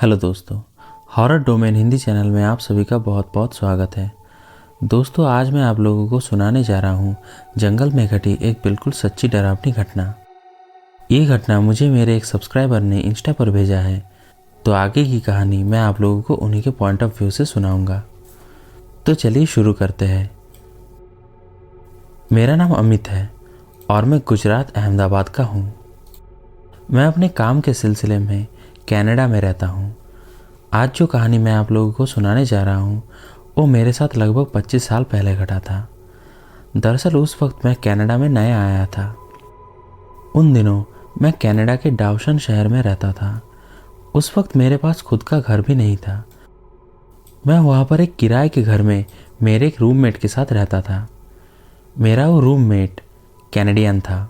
Hello दोस्तों, horror domain Hindi channel में आप सभी का बहुत बहुत स्वागत है। दोस्तों, आज मैं आप लोगों को सुनाने जा रहा हूँ जंगल में घटी एक बिल्कुल सच्ची डरावनी घटना। ये घटना मुझे मेरे एक सब्सक्राइबर ने इंस्टा पर भेजा है, तो आगे की कहानी मैं आप लोगों को उन्हीं के पॉइंट ऑफ व्यू से सुनाऊंगा। तो चलिए शुरू करते हैं। मेरा नाम अमित है और मैं गुजरात अहमदाबाद का हूँ। मैं अपने काम के सिलसिले में कनाडा में रहता हूँ। आज जो कहानी मैं आप लोगों को सुनाने जा रहा हूँ वो मेरे साथ लगभग 25 साल पहले घटा था। दरअसल उस वक्त मैं कनाडा में नया आया था। उन दिनों मैं कनाडा के डाउशन शहर में रहता था। उस वक्त मेरे पास खुद का घर भी नहीं था। मैं वहाँ पर एक किराए के घर में मेरे एक रूममेट के साथ रहता था। मेरा वो रूममेट कैनेडियन था।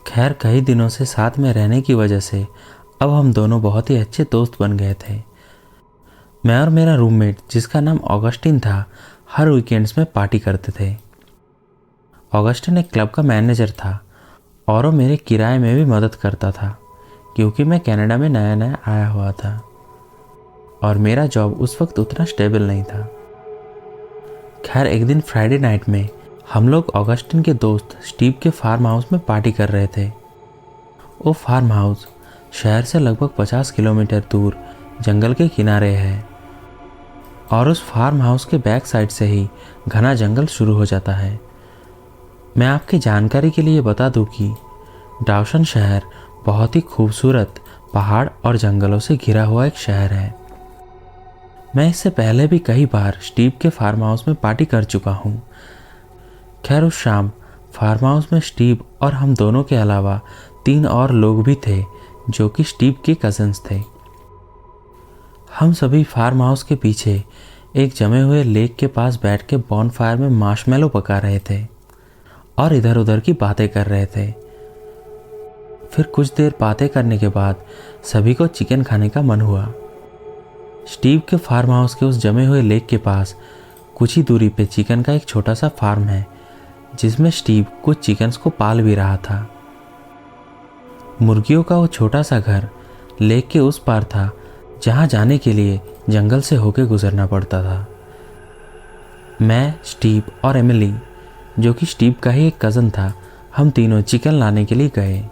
खैर, कई दिनों से साथ में रहने की वजह से अब हम दोनों बहुत ही अच्छे दोस्त बन गए थे। मैं और मेरा रूममेट, जिसका नाम ऑगस्टिन था, हर वीकेंड्स में पार्टी करते थे। ऑगस्टिन एक क्लब का मैनेजर था और वो मेरे किराए में भी मदद करता था, क्योंकि मैं कनाडा में नया नया आया हुआ था और मेरा जॉब उस वक्त उतना स्टेबल नहीं था। खैर, एक दिन फ्राइडे नाइट में हम लोग ऑगस्टिन के दोस्त स्टीव के फार्म हाउस में पार्टी कर रहे थे। वो फार्म हाउस शहर से लगभग 50 किलोमीटर दूर जंगल के किनारे है और उस फार्म हाउस के बैक साइड से ही घना जंगल शुरू हो जाता है। मैं आपकी जानकारी के लिए बता दूं कि डाउशन शहर बहुत ही खूबसूरत पहाड़ और जंगलों से घिरा हुआ एक शहर है। मैं इससे पहले भी कई बार स्टीव के फार्म हाउस में पार्टी कर चुका हूँ। खैर, उस शाम फार्म हाउस में स्टीव और हम दोनों के अलावा 3 और लोग भी थे जो कि स्टीव के कज़न्स थे। हम सभी फार्म हाउस के पीछे एक जमे हुए लेक के पास बैठ के बॉनफायर में मार्शमेलो पका रहे थे और इधर उधर की बातें कर रहे थे। फिर कुछ देर बातें करने के बाद सभी को चिकन खाने का मन हुआ। स्टीव के फार्म हाउस के उस जमे हुए लेक के पास कुछ ही दूरी पे चिकन का एक छोटा सा फार्म है, जिसमें स्टीव कुछ चिकन्स को पाल भी रहा था। मुर्गियों का वो छोटा सा घर लेक के उस पार था, जहाँ जाने के लिए जंगल से होकर गुजरना पड़ता था। मैं, स्टीव और एमिली, जो कि स्टीव का ही एक कज़न था, हम तीनों चिकन लाने के लिए गए।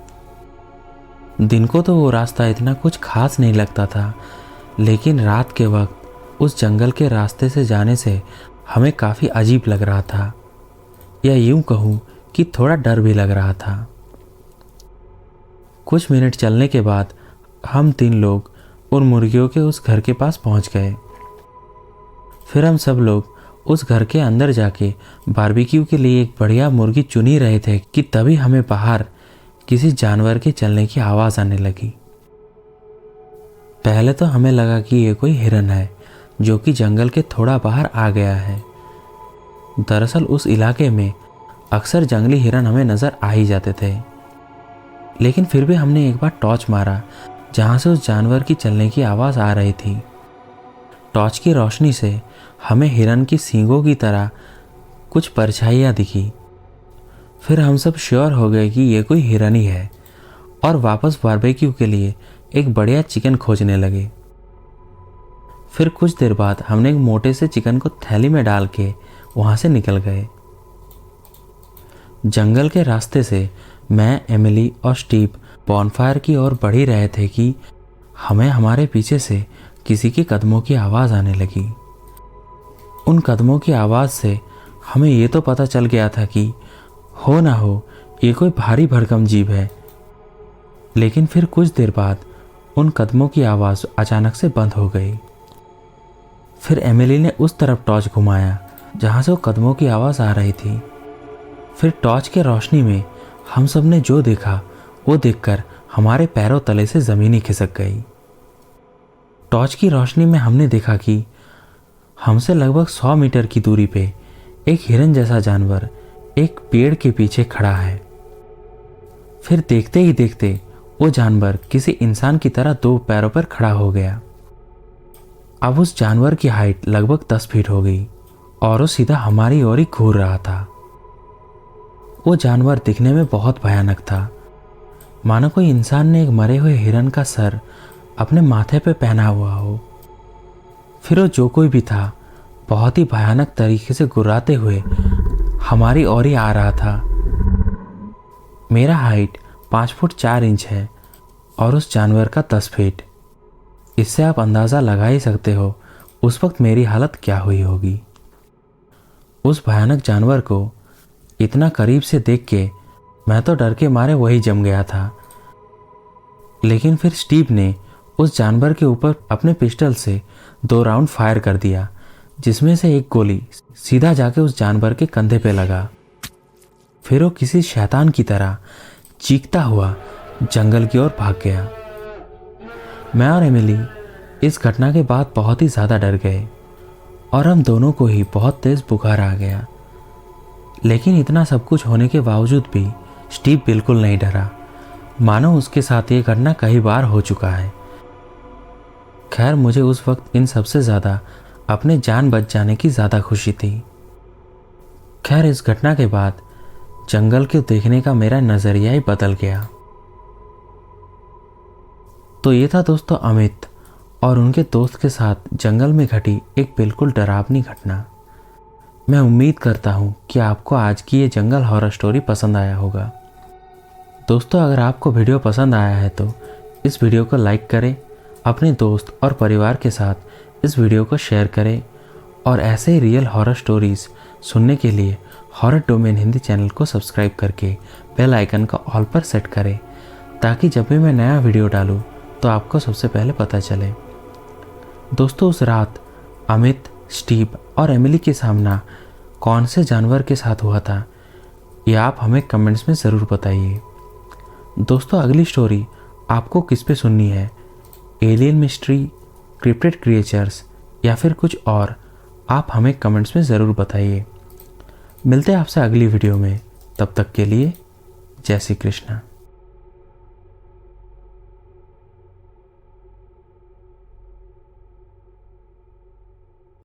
दिन को तो वो रास्ता इतना कुछ खास नहीं लगता था, लेकिन रात के वक्त उस जंगल के रास्ते से जाने से हमें काफ़ी अजीब लग रहा था, या यूं कहूँ कि थोड़ा डर भी लग रहा था। कुछ मिनट चलने के बाद हम 3 लोग उन मुर्गियों के उस घर के पास पहुंच गए। फिर हम सब लोग उस घर के अंदर जाके बारबेक्यू के लिए एक बढ़िया मुर्गी चुन ही रहे थे कि तभी हमें बाहर किसी जानवर के चलने की आवाज़ आने लगी। पहले तो हमें लगा कि ये कोई हिरन है जो कि जंगल के थोड़ा बाहर आ गया है। दरअसल उस इलाके में अक्सर जंगली हिरन हमें नज़र आ ही जाते थे, लेकिन फिर भी हमने एक बार टॉर्च मारा जहाँ से उस जानवर की चलने की आवाज़ आ रही थी। टॉर्च की रोशनी से हमें हिरन की सींगों की तरह कुछ परछाइयाँ दिखी। फिर हम सब श्योर हो गए कि ये कोई हिरन ही है और वापस बारबेक्यू के लिए एक बढ़िया चिकन खोजने लगे। फिर कुछ देर बाद हमने एक मोटे से चिकन को थैली में डाल के वहाँ से निकल गए। जंगल के रास्ते से मैं, एमिली और स्टीव बॉनफायर की ओर बढ़ ही रहे थे कि हमें हमारे पीछे से किसी के कदमों की आवाज़ आने लगी। उन कदमों की आवाज़ से हमें ये तो पता चल गया था कि हो ना हो ये कोई भारी भरकम जीव है। लेकिन फिर कुछ देर बाद उन कदमों की आवाज़ अचानक से बंद हो गई। फिर एमिली ने उस तरफ टॉर्च घुमाया जहाँ से वो कदमों की आवाज़ आ रही थी। फिर टॉर्च के रोशनी में हम सब ने जो देखा वो देखकर हमारे पैरों तले से ज़मीन ही खिसक गई। टॉर्च की रोशनी में हमने देखा कि हमसे लगभग 100 मीटर की दूरी पे एक हिरन जैसा जानवर एक पेड़ के पीछे खड़ा है। फिर देखते ही देखते वो जानवर किसी इंसान की तरह 2 पैरों पर खड़ा हो गया। अब उस जानवर की हाइट लगभग 10 फीट हो गई और वो सीधा हमारी ओर ही घूर रहा था। वो जानवर दिखने में बहुत भयानक था, मानो कोई इंसान ने एक मरे हुए हिरन का सर अपने माथे पे पहना हुआ हो। फिर वो जो कोई भी था बहुत ही भयानक तरीके से गुर्राते हुए हमारी ओर ही आ रहा था। मेरा हाइट 5 फुट 4 इंच है और उस जानवर का 10 फीट। इससे आप अंदाज़ा लगा ही सकते हो उस वक्त मेरी हालत क्या हुई होगी। उस भयानक जानवर को इतना करीब से देख के मैं तो डर के मारे वही जम गया था। लेकिन फिर स्टीव ने उस जानवर के ऊपर अपने पिस्टल से 2 राउंड फायर कर दिया, जिसमें से एक गोली सीधा जाके उस जानवर के कंधे पे लगा। फिर वो किसी शैतान की तरह चीखता हुआ जंगल की ओर भाग गया। मैं और एमिली इस घटना के बाद बहुत ही ज़्यादा डर गए और हम दोनों को ही बहुत तेज़ बुखार आ गया। लेकिन इतना सब कुछ होने के बावजूद भी स्टीव बिल्कुल नहीं डरा, मानो उसके साथ ये घटना कई बार हो चुका है। खैर, मुझे उस वक्त इन सबसे ज़्यादा अपने जान बच जाने की ज़्यादा खुशी थी। खैर, इस घटना के बाद जंगल को देखने का मेरा नज़रिया ही बदल गया। तो ये था दोस्तों अमित और उनके दोस्त के साथ जंगल में घटी एक बिल्कुल डरावनी घटना। मैं उम्मीद करता हूँ कि आपको आज की ये जंगल हॉरर स्टोरी पसंद आया होगा। दोस्तों, अगर आपको वीडियो पसंद आया है तो इस वीडियो को लाइक करें, अपने दोस्त और परिवार के साथ इस वीडियो को शेयर करें और ऐसे ही रियल हॉरर स्टोरीज़ सुनने के लिए हॉरर डोमेन हिंदी चैनल को सब्सक्राइब करके बेल आइकन का ऑल पर सेट करें, ताकि जब भी मैं नया वीडियो डालूं तो आपको सबसे पहले पता चले। दोस्तों, उस रात अमित, स्टीव और एमिली के सामना कौन से जानवर के साथ हुआ था, ये आप हमें कमेंट्स में ज़रूर बताइए। दोस्तों, अगली स्टोरी आपको किस पे सुननी है, एलियन मिस्ट्री, क्रिप्टेड क्रिएचर्स या फिर कुछ और, आप हमें कमेंट्स में ज़रूर बताइए। मिलते हैं आपसे अगली वीडियो में, तब तक के लिए जय श्री कृष्ण।